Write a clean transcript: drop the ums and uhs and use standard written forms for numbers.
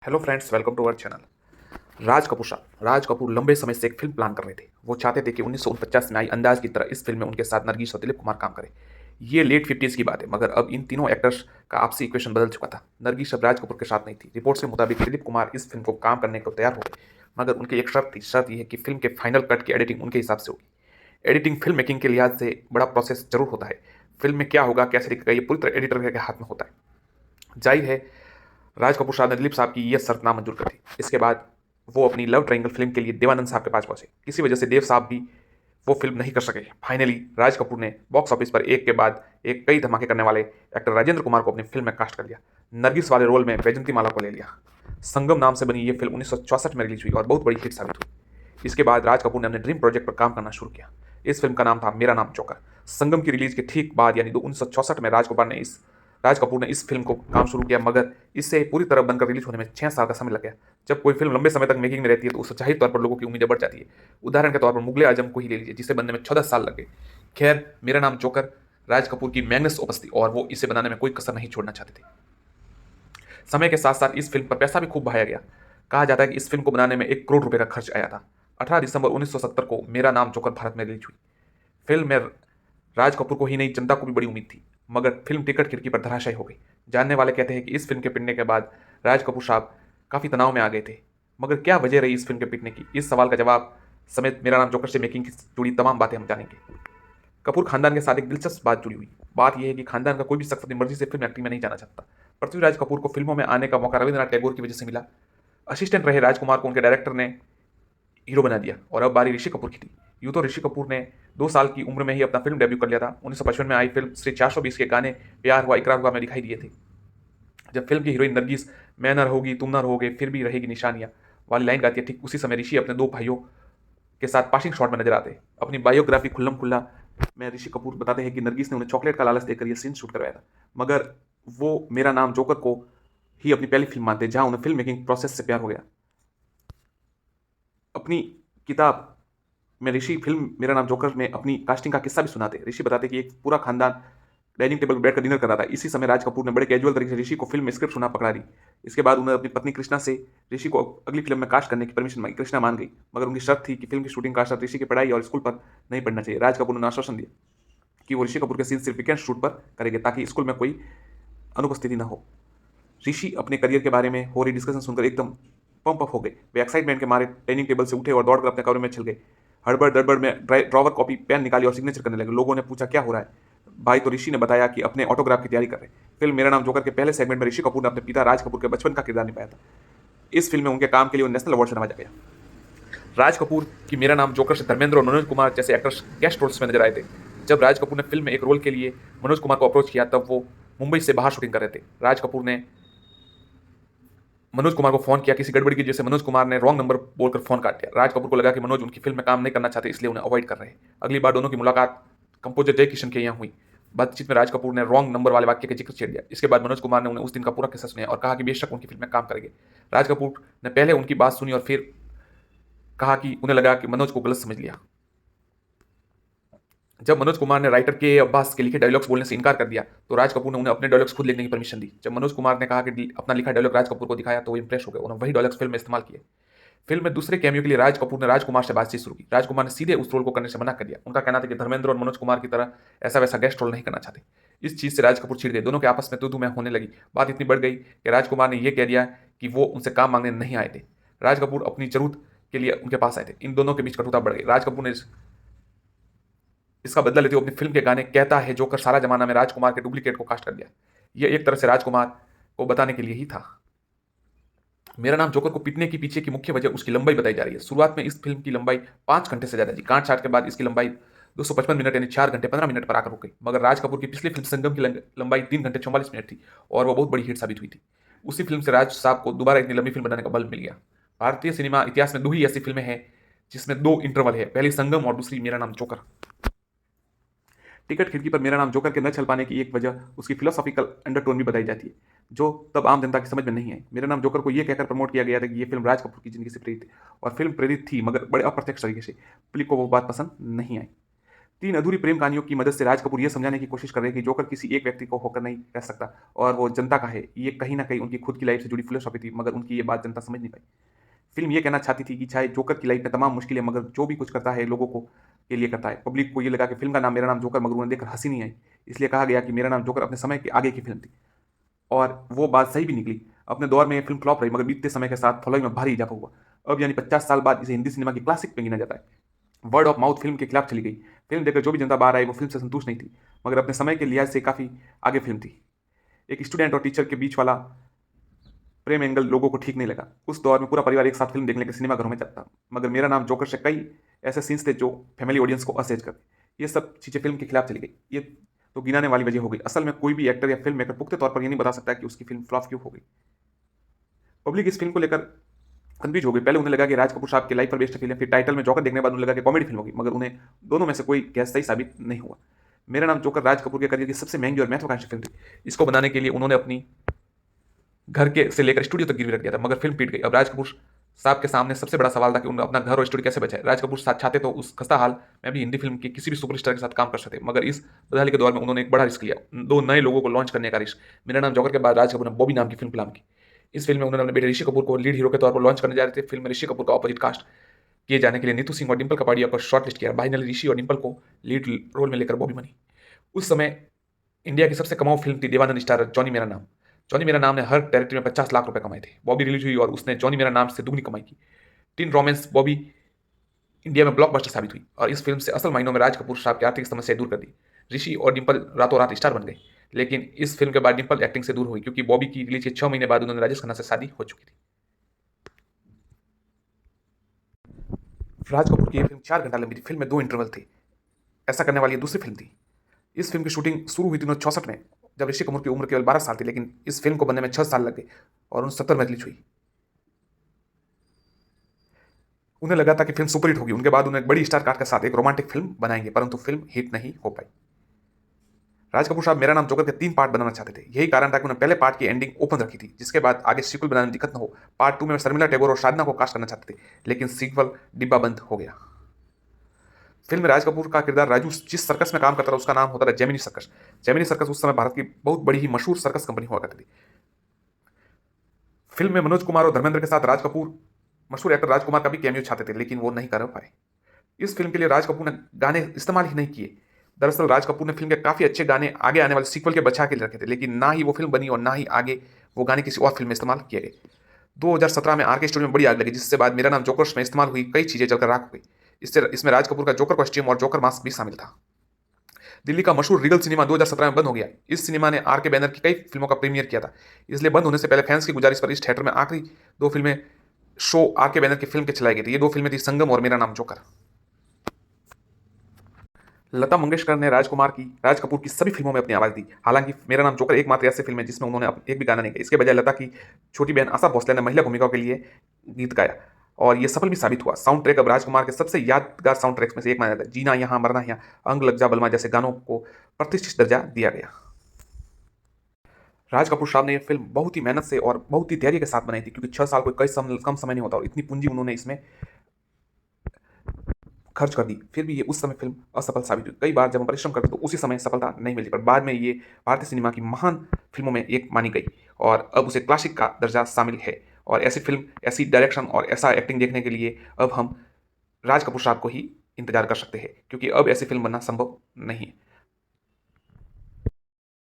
Hello friends, welcome to our channel. Raj Kapoor लंबे समय से एक फिल्म प्लान कर रहे थे। वो चाहते थे कि 1949 में आई अंदाज की तरह इस फिल्म में उनके साथ नरगिस और दिलीप कुमार काम करें। ये लेट 50s की बात है, मगर अब इन तीनों एक्टर्स का आपसी इक्वेशन बदल चुका था। नरगिस अब राज कपूर के साथ नहीं थी। रिपोर्ट्स के मुताबिक दिलीप कुमार इस फिल्म को काम करने को तैयार हो गए, मगर उनकी एक शर्त थी। शर्त यह है कि फिल्म के फाइनल कट की एडिटिंग उनके हिसाब से होगी। एडिटिंग फिल्म मेकिंग के लिहाज से बड़ा प्रोसेस जरूर होता है। फिल्म में क्या होगा, कैसे दिखेगा, ये पूरी तरह एडिटर के हाथ में होता है। जाहिर है, राज कपूर साहब ने दिलीप साहब की यह शर्त नामंजूर कर दी। इसके बाद वो अपनी लव ट्रायंगल फिल्म के लिए देवानंद साहब के पास पहुंचे। किसी वजह से देव साहब भी वो फिल्म नहीं कर सके। फाइनली राज कपूर ने बॉक्स ऑफिस पर एक के बाद एक कई धमाके करने वाले एक्टर राजेंद्र कुमार को अपनी फिल्म में कास्ट कर लिया। नरगिस वाले रोल में वैजंती माला को ले लिया। संगम नाम से बनी ये फिल्म 1964 में रिलीज हुई और बहुत बड़ी हिट साबित हुई। इसके बाद राज कपूर ने अपने ड्रीम प्रोजेक्ट पर काम करना शुरू किया। इस फिल्म का नाम था मेरा नाम जोकर। संगम की रिलीज के ठीक बाद यानी 1964 में राज कपूर ने इस फिल्म को काम शुरू किया, मगर इससे पूरी तरह बनकर रिलीज होने में 6 साल का समय लग गया। जब कोई फिल्म लंबे समय तक मेकिंग में रहती है तो उससे जाहिर तौर पर लोगों की उम्मीदें बढ़ जाती है। उदाहरण के तौर पर मुगले आजम को ही ले लीजिए, जिसे बनने में 14 साल लगे। खैर, मेरा नाम जोकर राज कपूर की मैग्नस ओपस थी और वो इसे बनाने में कोई कसर नहीं छोड़ना चाहते थे। समय के साथ साथ इस फिल्म पर पैसा भी खूब बहाया गया। कहा जाता है कि इस फिल्म को बनाने में 1 करोड़ रुपए का खर्च आया था। 18 दिसंबर 1970 को मेरा नाम जोकर भारत में रिलीज हुई। फिल्म में राज कपूर को ही नहीं, जनता को भी बड़ी उम्मीद थी, मगर फिल्म टिकट खिड़की पर धराशायी हो गई। जानने वाले कहते हैं कि इस फिल्म के पिटने के बाद राज कपूर साहब काफी तनाव में आ गए थे। मगर क्या वजह रही इस फिल्म के पिटने की, इस सवाल का जवाब समेत मेरा नाम जोकर से मेकिंग से जुड़ी तमाम बातें हम जानेंगे। कपूर खानदान के साथ एक दिलचस्प बात जुड़ी हुई। बात यह है कि खानदान का कोई भी शख्स अपनी मर्जी से फिल्म एक्टिंग में नहीं जाना चाहता। पृथ्वीराज कपूर को फिल्मों में आने का मौका रविंद्रनाथ टैगोर की वजह से मिला। असिस्टेंट रहे राजकुमार को उनके डायरेक्टर ने हीरो बना दिया और अब बारी ऋषि कपूर की थी। यूं तो ऋषि कपूर ने 2 साल की उम्र में ही अपना फिल्म डेब्यू कर लिया था। 1955 में आई फिल्म श्री 420 के गाने प्यार हुआ इकरार हुआ में दिखाई दिए थे। जब फिल्म की हीरोइन नरगिस मैं न रहोगी तुम न रहोगे फिर भी रहेगी निशानियां वाली लाइन गाती है, ठीक उसी समय ऋषि अपने 2 भाइयों के साथ पासिंग शॉट में नजर आते हैं। अपनी बायोग्राफी खुल्लम खुल्ला में ऋषि कपूर बताते हैं कि नरगिस ने उन्हें चॉकलेट का लालच देकर यह सीन शूट करवाया था, मगर वो मेरा नाम जोकर को ही अपनी पहली फिल्म मानते, जहां उन्हें फिल्म मेकिंग प्रोसेस से प्यार हो गया। अपनी किताब में ऋषि फिल्म मेरा नाम जोकर में अपनी कास्टिंग का किस्सा भी सुनाते। ऋषि बताते कि एक पूरा खानदान डाइनिंग टेबल पर बैठकर डिनर कर रहा था। इसी समय राज कपूर ने बड़े कैजुअल तरीके से ऋषि को फिल्म में स्क्रिप्ट सुना पकड़ा दी। इसके बाद उन्होंने अपनी पत्नी कृष्णा से ऋषि को अगली फिल्म में कास्ट करने की परमिशन मांगी। कृष्णा मान गई, मगर उनकी शर्त थी कि फिल्म की शूटिंग का असर ऋषि की पढ़ाई और स्कूल पर नहीं पड़ना चाहिए। राज कपूर ने आश्वासन दिया कि वो ऋषि कपूर के सीन सिर्फ वीकेंड शूट पर करेंगे, ताकि स्कूल में कोई अनुपस्थिति न हो। ऋषि अपने करियर के बारे में हो रही डिस्कशन सुनकर एकदम पंप अप हो गए। वे एक्साइटमेंट के मारे डाइनिंग टेबल से उठे और दौड़कर अपने कमरे में चल गए। हड़बड़ दड़बड़ में ड्रॉवर कॉपी पेन निकाली और सिग्नेचर करने लगे। लोगों ने पूछा क्या हो रहा है भाई, तो ऋषि ने बताया कि अपने ऑटोग्राफ की तैयारी कर रहे। फिल्म मेरा नाम जोकर के पहले सेगमेंट में ऋषि कपूर ने अपने पिता राज कपूर के बचपन का किरदार निभाया था। इस फिल्म में उनके काम के लिए नेशनल अवार्ड से नवाजा गया। राज कपूर की मेरा नाम जोकर से धर्मेंद्र और मनोज कुमार जैसे एक्टर्स गेस्ट रोल्स में नजर आए थे। जब राज कपूर ने फिल्म में एक रोल के लिए मनोज कुमार को अप्रोच किया, तब वो मुंबई से बाहर शूटिंग कर रहे थे। राज कपूर ने मनोज कुमार को फोन किया। किसी गड़बड़ी की वजह से मनोज कुमार ने रॉन्ग नंबर बोलकर फोन काट दिया। राज कपूर को लगा कि मनोज उनकी फिल्म में काम नहीं करना चाहते, इसलिए उन्हें अवॉइड कर रहे हैं। अगली बार दोनों की मुलाकात कंपोजर जय किशन के यहाँ हुई। बातचीत में राज कपूर ने रॉन्ग नंबर वाले वाक्य का जिक्र छेड़ दिया। इसके बाद मनोज कुमार ने उन्हें उस दिन का पूरा किस्सा सुनाया और कहा कि बेशक उनकी फिल्म में काम करेंगे। राज कपूर ने पहले उनकी बात सुनी और फिर कहा कि उन्हें लगा कि मनोज को गलत समझ लिया। जब मनोज कुमार ने राइटर के अब्बास के लिखे डायलॉग्स बोलने से इनकार कर दिया, तो राज कपूर ने उन्हें अपने डायलॉग्स खुद लिखने की परमिशन दी। जब मनोज कुमार ने कहा कि अपना लिखा डायलॉग राज कपूर को दिखाया, तो वो इंप्रेस हो गए। उन्होंने वही डायलॉग्स फिल्म में इस्तेमाल किए। फिल्म में दूसरे कैमियो के लिए राज कपूर ने राजकुमार से बातचीत शुरू की। राजकुमार ने सीधे उस रोल को करने से मना कर दिया। उनका कहना था कि धर्मेंद्र और मनोज कुमार की तरह ऐसा वैसा गेस्ट रोल नहीं करना चाहते। इस चीज से राज कपूर छिड़ गए। दोनों के आपस में तू मैं होने लगी। बात इतनी बढ़ गई कि राजकुमार ने यह कह दिया कि वो उनसे काम मांगने नहीं आए थे, राज कपूर अपनी जरूरत के लिए उनके पास आए थे। इन दोनों के बीच कटुता बढ़ गई। राज कपूर ने इसका बदला लेते हुए अपनी फिल्म के गाने कहता है जोकर सारा जमाना में राजकुमार के डुप्लीकेट को कास्ट कर दिया। यह एक तरह से राजकुमार को बताने के लिए ही था। मेरा नाम जोकर को पीटने के पीछे की मुख्य वजह उसकी लंबाई बताई जा रही है। शुरुआत में इस फिल्म की लंबाई 5 घंटे से ज्यादा थी। काट छाट के बाद इसकी लंबाई 255 मिनट यानी 4 घंटे 15 मिनट पर आकर रुक गई। मगर राज कपूर की पिछली फिल्म संगम की लंबाई 3 घंटे 44 मिनट थी और वह बहुत बड़ी हिट साबित हुई थी। उसी फिल्म से राज साहब को दोबारा इतनी लंबी फिल्म बनाने का बल मिल गया। भारतीय सिनेमा इतिहास में 2 ही ऐसी फिल्में हैं जिसमें 2 इंटरवल है, पहली संगम और दूसरी मेरा नाम जोकर। टिकट खिड़की पर मेरा नाम जोकर के न चल पाने की एक वजह उसकी फिलोसॉफिकल अंडरटोन भी बताई जाती है, जो तब आम जनता की समझ में नहीं आई। मेरा नाम जोकर को यह कहकर प्रमोट किया गया था कि यह फिल्म राज कपूर की जिंदगी से प्रेरित है, और फिल्म प्रेरित थी, मगर बड़े अप्रत्यक्ष तरीके से। पब्लिक को वो बात पसंद नहीं आई। तीन अधूरी प्रेम कहानियों की मदद से राज कपूर ये समझाने की कोशिश कर रहे हैं कि जोकर किसी एक व्यक्ति को होकर नहीं रह सकता और वो जनता का है। ये कहीं ना कहीं उनकी खुद की लाइफ से जुड़ी फिलोसॉफी थी, मगर उनकी ये बात जनता समझ नहीं पाई। फिल्म ये कहना चाहती थी कि चाहे जोकर की लाइफ में तमाम मुश्किलें, मगर जो भी कुछ करता है लोगों को के लिए करता है। पब्लिक को ये लगा कि फिल्म का नाम मेरा नाम जोकर, मगर उन्हें देखकर हंसी नहीं आई, इसलिए कहा गया कि मेरा नाम जोकर अपने समय के आगे की फिल्म थी। और वो बात सही भी निकली। अपने दौर में ये फिल्म फ्लॉप रही, मगर बीतते समय के साथ फॉलोइंग में भारी इजाफा हुआ। अब यानी 50 साल बाद इसे हिंदी सिनेमा की क्लासिक में गिना जाता है। वर्ड ऑफ माउथ फिल्म के खिलाफ चली गई। फिल्म देखकर जो भी जनता बाहर आई वो फिल्म से संतुष्ट नहीं थी, मगर अपने समय के लिहाज से काफ़ी आगे फिल्म थी। एक स्टूडेंट और टीचर के बीच वाला प्रेम एंगल लोगों को ठीक नहीं लगा। उस दौर में पूरा परिवार एक साथ फिल्म देखने के सिनेमाघरों में जाता, मगर मेरा नाम जोकर से कई ऐसे सीन्स थे जो फैमिली ऑडियंस को असहज करते। ये सब चीज़ें फिल्म के खिलाफ चली गई। ये तो गिनाने वाली वजह हो गई। असल में कोई भी एक्टर या फिल्म मेकर पुख्ते तौर पर ये नहीं बता सकता कि उसकी फिल्म फ्लॉप क्यों हो गई। पब्लिक इस फिल्म को लेकर कंफ्यूज हो गई। पहले उन्हें लगा कि राज कपूर साहब की लाइफ पर बेस्ड फिल्म है, फिर टाइटल में जोकर देखने के बाद उन्हें लगा कि कॉमेडी फिल्म होगी, मगर उन्हें दोनों में से कोई गैस सही साबित नहीं हुआ। मेरा नाम जोकर राज कपूर के करियर की सबसे महंगी और महत्वाकांक्षी फिल्म थी। इसको बनाने के लिए उन्होंने अपनी घर के से लेकर स्टूडियो तक गिरवी रख दिया था, मगर फिल्म पीट गई। अब राज कपूर साहब के सामने सबसे बड़ा सवाल था कि उन्हें अपना घर और स्टूडियो कैसे बचाए। राज कपूर साथ चाहते तो उस खस्ता हाल में भी हिंदी फिल्म के किसी भी सुपरस्टार के साथ काम कर सकते, मगर इस बदहाली के दौर में उन्होंने एक बड़ा रिस्क लिया, दो नए लोगों को लॉन्च करने का रिस्क। मेरा नाम जोकर के बाद राज कपूर ने बॉबी नाम की फिल्म फिल्म की। इस फिल्म में उन्होंने अपने बेटे ऋषि कपूर को लीड हीरो के तौर पर लॉन्च करने जा रहे थे। फिल्म में ऋषि कपूर का ऑपोजिट कास्ट किए जाने के लिए नीतू सिंह और डिंपल कपाड़िया को शॉर्टलिस्ट किया। फाइनली ऋषि और डिंपल को लीड रोल में लेकर बॉबी बनी। उस समय इंडिया की सबसे कमाऊ फिल्म थी देवानंद स्टार जॉनी मेरा नाम। जॉनी मेरा नाम ने हर टेरिटरी में 50 लाख रुपए कमाए थे। बॉबी रिलीज हुई और उसने जॉनी मेरा नाम से दुगनी कमाई की। टीन रोमांस बॉबी इंडिया में ब्लॉकबस्टर साबित हुई और इस फिल्म से असल मायनों में राज कपूर साहब की आर्थिक समस्याएं दूर कर दी। ऋषि और डिंपल रातों रात स्टार बन गए, लेकिन इस फिल्म के बाद डिंपल एक्टिंग से दूर हुई, क्योंकि बॉबी की रिलीज के 6 महीने बाद उन्होंने राजेश खन्ना से शादी हो चुकी थी। राज कपूर की यह फिल्म 4 घंटा लंबी थी। फिल्म में 2 इंटरवल थे। ऐसा करने वाली ये दूसरी फिल्म थी। इस फिल्म की शूटिंग शुरू हुई थी 1964 में, जब ऋषि कपूर की उम्र केवल 12 साल थी, लेकिन इस फिल्म को बनने में 6 साल लग गए और 1970 में रिलीज हुई। उन्हें लगा था कि फिल्म सुपरहिट होगी। उनके बाद उन्हें एक बड़ी स्टार कास्ट के साथ एक रोमांटिक फिल्म बनाएंगे, परंतु फिल्म हिट नहीं हो पाई। राज कपूर साहब मेरा नाम जोकर के 3 पार्ट बनाना चाहते थे। यही कारण था कि उन्होंने पहले पार्ट की एंडिंग ओपन रखी थी, जिसके बाद आगे सीक्वल बनाने में दिक्कत न हो। पार्ट 2 में शर्मिला टैगोर और साधना को कास्ट करना चाहते थे, लेकिन सीक्वल डिब्बा बंद हो गया। फिल्म में राज कपूर का किरदार राजू जिस सर्कस में काम करता था उसका नाम होता था जेमिनी सर्कस। जेमिनी सर्कस उस समय भारत की बहुत बड़ी ही मशहूर सर्कस कंपनी हुआ करती थी। फिल्म में मनोज कुमार और धर्मेंद्र के साथ राज कपूर मशहूर एक्टर राजकुमार का भी कैमियो चाहते थे, लेकिन वो नहीं कर पाए। इस फिल्म के लिए राज कपूर ने गाने इस्तेमाल ही नहीं किए। दरअसल राज कपूर ने फिल्म के काफ़ी अच्छे गाने आगे आने वाले सीक्वल के बचा के रखे थे, लेकिन ना ही वो फिल्म बनी और ना ही आगे वो गाने किसी और फिल्म में इस्तेमाल किए गए। 2017 में आर के स्टूडियो में बड़ी आग लगी, जिससे बाद मेरा नाम जोकर में इस्तेमाल हुई कई चीज़ें जलकर राख हो गई। इसमें राज कपूर का जोकर कॉस्ट्यूम और जोकर मास्क भी शामिल था। दिल्ली का मशहूर रीगल सिनेमा 2017 में बंद हो गया। इस सिनेमा ने आर के बैनर की कई फिल्मों का प्रीमियर किया था, इसलिए बंद होने से पहले फैंस की गुजारिश पर इस थिएटर में आखिरी 2 फिल्में शो आर के बैनर की फिल्म के चलाई गई थी। ये 2 फिल्में थी संगम और मेरा नाम जोकर। लता मंगेशकर ने राज कपूर की सभी फिल्मों में अपनी आवाज़ दी। हालांकि मेरा नाम जोकर एकमात्र ऐसी फिल्म है जिसमें उन्होंने एक भी गाना नहीं गाया। इसके बजाय लता की छोटी बहन आशा भोसले ने महिला भूमिकाओं के लिए गीत गाया और ये सफल भी साबित हुआ। साउंड ट्रैक अब राजकुमार के सबसे यादगार साउंड ट्रैक्स में से एक माना जाता है। जीना यहाँ मरना यहाँ, अंग लग जा बलमा जैसे गानों को प्रतिष्ठित दर्जा दिया गया। राज कपूर साहब ने यह फिल्म बहुत ही मेहनत से और बहुत ही धैर्य के साथ बनाई थी, क्योंकि 6 साल कोई कम समय नहीं होता और इतनी पूंजी उन्होंने इसमें खर्च कर दी। फिर भी ये उस समय फिल्म असफल साबित हुई। कई बार जब हम परिश्रम करते तो उसी समय सफलता नहीं मिलती, पर बाद में ये भारतीय सिनेमा की महान फिल्मों में एक मानी गई और अब उसे क्लासिक का दर्जा शामिल है। और ऐसी फिल्म, ऐसी डायरेक्शन और ऐसा एक्टिंग देखने के लिए अब हम राज कपूर साहब को ही इंतजार कर सकते हैं, क्योंकि अब ऐसी फिल्म बनना संभव नहीं है।